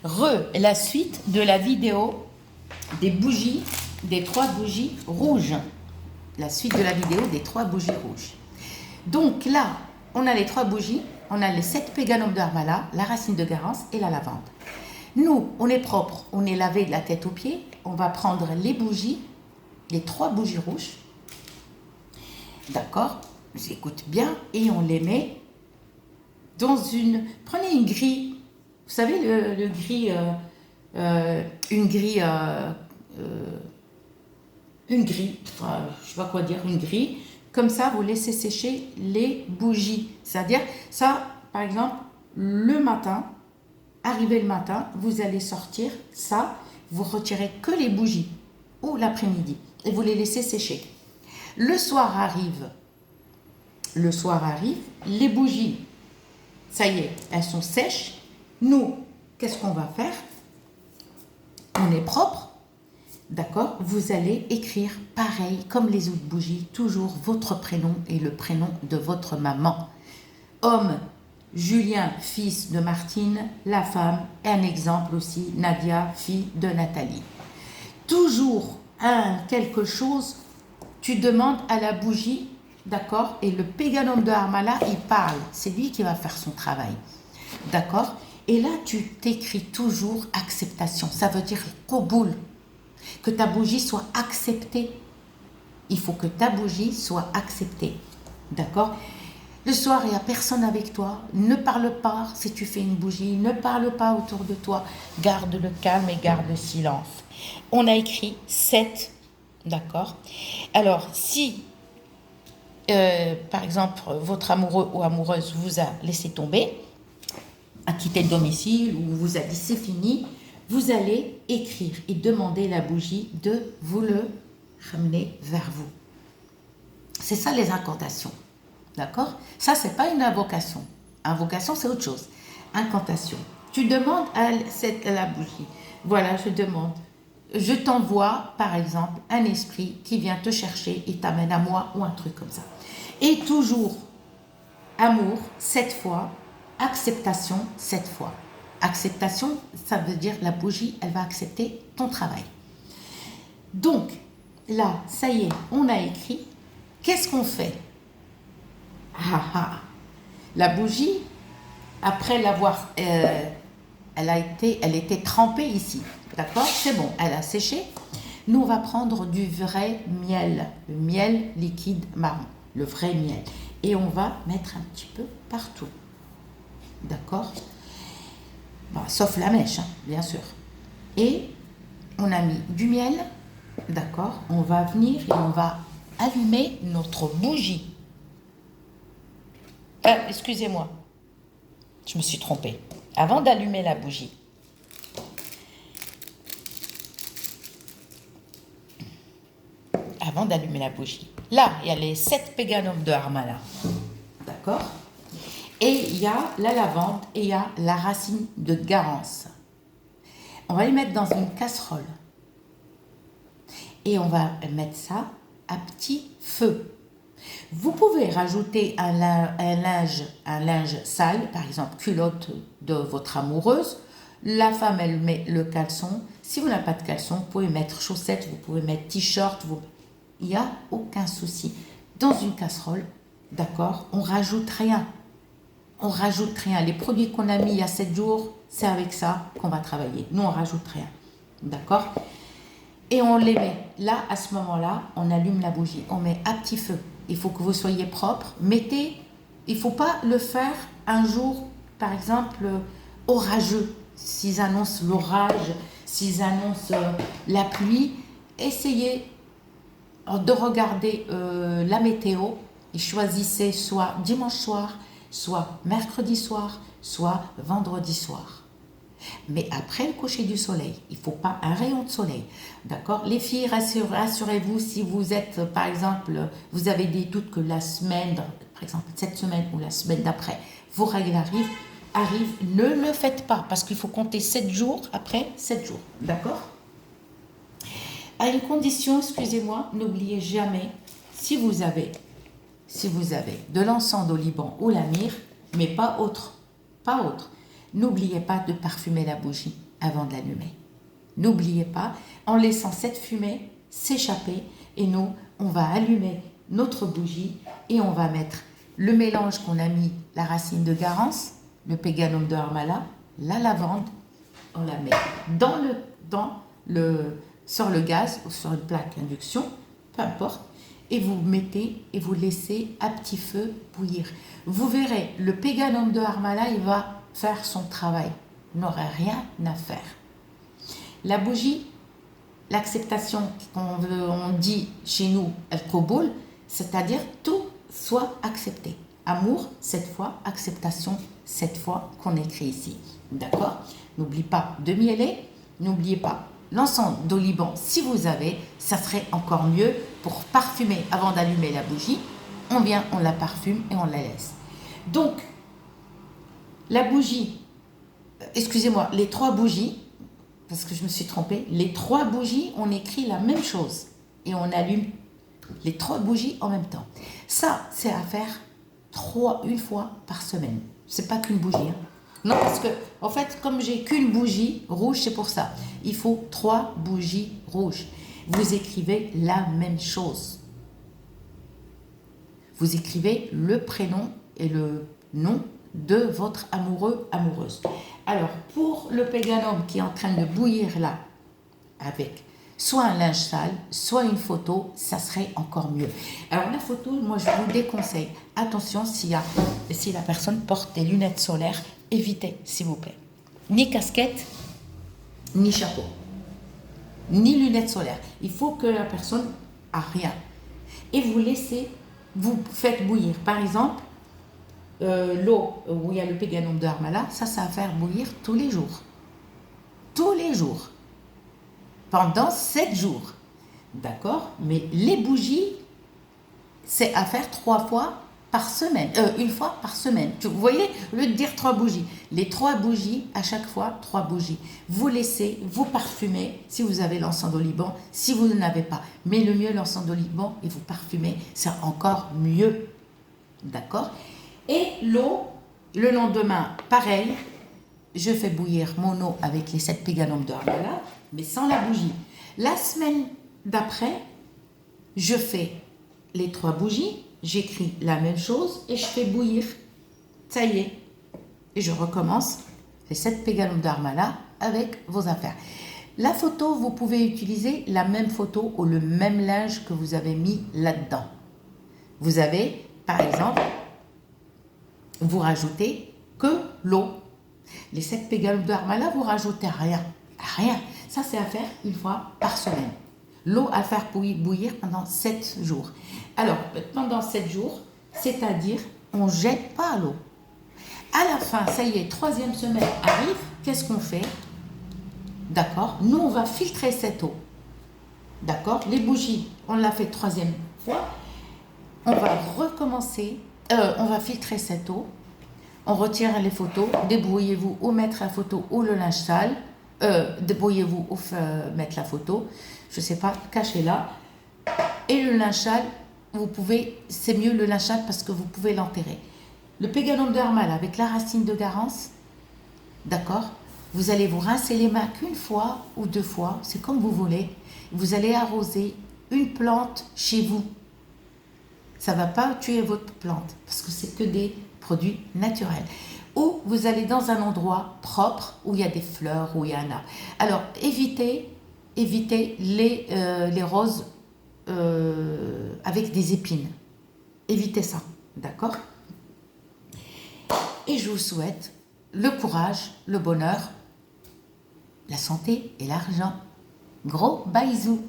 la suite de la vidéo des bougies, des 3 bougies rouges. La suite de la vidéo des 3 bougies rouges. Donc là, on a les 3 bougies, on a les 7 péganums de Harmala, la racine de Garance et la lavande. Nous, on est propre, on est lavé de la tête aux pieds, on va prendre les bougies, les 3 bougies rouges, d'accord, j'écoute bien, et on les met dans une... Prenez une grille, vous savez le gris, une grille, je ne sais pas quoi dire, une grille, comme ça vous laissez sécher les bougies, c'est-à-dire ça, par exemple, le matin, arrivé le matin, vous allez sortir ça, vous retirez que les bougies, ou l'après-midi, et vous les laissez sécher. Le soir arrive, les bougies, ça y est, elles sont sèches. Nous, qu'est-ce qu'on va faire? On est propre, d'accord? Vous allez écrire pareil comme les autres bougies, toujours votre prénom et le prénom de votre maman. Homme, Julien, fils de Martine, la femme, un exemple aussi, Nadia, fille de Nathalie. Toujours quelque chose, tu demandes à la bougie, d'accord? Et le péganum de Harmala, il parle, c'est lui qui va faire son travail, d'accord? Et là, tu t'écris toujours acceptation, ça veut dire Koboul, que ta bougie soit acceptée. Il faut que ta bougie soit acceptée, d'accord? Le soir, il n'y a personne avec toi, ne parle pas si tu fais une bougie, ne parle pas autour de toi, garde le calme et garde le silence. On a écrit 7, d'accord? Alors, si, par exemple, votre amoureux ou amoureuse vous a laissé tomber, a quitté le domicile ou vous a dit c'est fini, vous allez écrire et demander la bougie de vous le ramener vers vous. C'est ça les incantations. D'accord? Ça, c'est pas une invocation. Invocation, c'est autre chose. Incantation. Tu demandes à la bougie. Voilà, je demande. Je t'envoie, par exemple, un esprit qui vient te chercher et t'amène à moi ou un truc comme ça. Et toujours, amour, 7 fois. Acceptation, 7 fois. Acceptation, ça veut dire la bougie, elle va accepter ton travail. Donc, là, ça y est, on a écrit. Qu'est-ce qu'on fait? La bougie, après l'avoir, elle était trempée ici, d'accord? C'est bon, elle a séché. Nous, on va prendre du vrai miel, le miel liquide marron, le vrai miel. Et on va mettre un petit peu partout, d'accord? Bon, sauf la mèche, hein, bien sûr. Et on a mis du miel, d'accord? On va venir et on va allumer notre bougie. Excusez-moi, je me suis trompée. Avant d'allumer la bougie, là, il y a les 7 péganums de Harmala, d'accord? Et il y a la lavande et il y a la racine de Garance. On va les mettre dans une casserole et on va mettre ça à petit feu. Vous pouvez rajouter un linge sale, par exemple culotte de votre amoureuse. La femme, elle met le caleçon. Si vous n'avez pas de caleçon, vous pouvez mettre chaussettes, vous pouvez mettre t-shirt. Il n'y a aucun souci. Dans une casserole, d'accord, on rajoute rien. On rajoute rien. Les produits qu'on a mis il y a 7 jours, c'est avec ça qu'on va travailler. Nous, on rajoute rien. D'accord? Et on les met. Là, à ce moment-là, on allume la bougie. On met à petit feu. Il faut que vous soyez propre. Mettez, il ne faut pas le faire un jour, par exemple, orageux. S'ils annoncent l'orage, s'ils annoncent la pluie, essayez de regarder la météo et choisissez soit dimanche soir, soit mercredi soir, soit vendredi soir. Mais après le coucher du soleil, il ne faut pas un rayon de soleil. D'accord? Les filles, rassurez-vous, si vous êtes, par exemple, vous avez des doutes que la semaine, par exemple cette semaine ou la semaine d'après, vos règles arrivent, ne le faites pas parce qu'il faut compter 7 jours après 7 jours. D'accord? À une condition, excusez-moi, n'oubliez jamais, si vous avez de l'encens d'oliban ou la myrrhe, mais pas autre, n'oubliez pas de parfumer la bougie avant de l'allumer. N'oubliez pas, en laissant cette fumée s'échapper, et nous, on va allumer notre bougie et on va mettre le mélange qu'on a mis, la racine de garance, le péganum de Harmala, la lavande, on la met sur le gaz ou sur une plaque induction, peu importe, et vous mettez et vous laissez à petit feu bouillir. Vous verrez, le péganum de Harmala, il va faire son travail. Il n'aura rien à faire. La bougie, l'acceptation qu'on dit chez nous, el koboul, c'est-à-dire tout soit accepté. Amour, cette fois, acceptation, cette fois qu'on écrit ici. D'accord? N'oubliez pas de mieler, n'oubliez pas l'encens d'oliban si vous avez, ça serait encore mieux pour parfumer avant d'allumer la bougie. On vient, on la parfume et on la laisse. Donc, la bougie, excusez-moi, les 3 bougies, parce que je me suis trompée, les 3 bougies, on écrit la même chose et on allume les 3 bougies en même temps. Ça, c'est à faire une fois par semaine. C'est pas qu'une bougie. Hein. Non, parce que, en fait, comme j'ai qu'une bougie rouge, c'est pour ça. Il faut 3 bougies rouges. Vous écrivez la même chose. Vous écrivez le prénom et le nom de votre amoureux, amoureuse. Alors, pour le péganum qui est en train de bouillir là, avec soit un linge sale, soit une photo, ça serait encore mieux. Alors, la photo, moi, je vous déconseille. Attention, si la personne porte des lunettes solaires, évitez, s'il vous plaît. Ni casquette, ni chapeau, ni lunettes solaires. Il faut que la personne a rien. Et vous faites bouillir. Par exemple, l'eau où il y a le péganum de Harmala, ça va faire bouillir tous les jours. Tous les jours. Pendant 7 jours. D'accord? Mais les bougies, c'est à faire 3 fois par semaine. Une fois par semaine. Vous voyez, au lieu de dire 3 bougies, les 3 bougies, à chaque fois, 3 bougies. Vous laissez, vous parfumez, si vous avez l'encens d'oliban, si vous n'avez pas. Mais le mieux, l'encens d'oliban, et vous parfumez, c'est encore mieux. D'accord? Et l'eau, le lendemain, pareil, je fais bouillir mon eau avec les 7 péganums de Harmala, mais sans la bougie. La semaine d'après, je fais les 3 bougies, j'écris la même chose et je fais bouillir. Ça y est. Et je recommence les 7 péganums de Harmala avec vos affaires. La photo, vous pouvez utiliser la même photo ou le même linge que vous avez mis là-dedans. Vous avez, par exemple, vous rajoutez que l'eau. Les 7 péganums de Harmala, vous rajoutez rien. Rien. Ça, c'est à faire une fois par semaine. L'eau à faire bouillir pendant 7 jours. Alors, pendant 7 jours, c'est-à-dire, on ne jette pas l'eau. À la fin, ça y est, 3e semaine arrive, qu'est-ce qu'on fait? D'accord? Nous, on va filtrer cette eau. D'accord? Les bougies, on l'a fait 3e fois. On va recommencer, on va filtrer cette eau. On retire les photos, débrouillez-vous ou mettre la photo ou le linge sale. Débrouillez-vous ou mettre la photo. Je ne sais pas, cachez-la. Et le linge sale, vous pouvez, c'est mieux le linge sale parce que vous pouvez l'enterrer. Le péganum de Harmala avec la racine de garance, d'accord? Vous allez vous rincer les mains qu'une fois ou 2 fois, c'est comme vous voulez. Vous allez arroser une plante chez vous. Ça ne va pas tuer votre plante parce que c'est que des produits naturels. Ou vous allez dans un endroit propre où il y a des fleurs, où il y a un arbre. Alors, évitez les roses avec des épines. Évitez ça, d'accord? Et je vous souhaite le courage, le bonheur, la santé et l'argent. Gros bisous!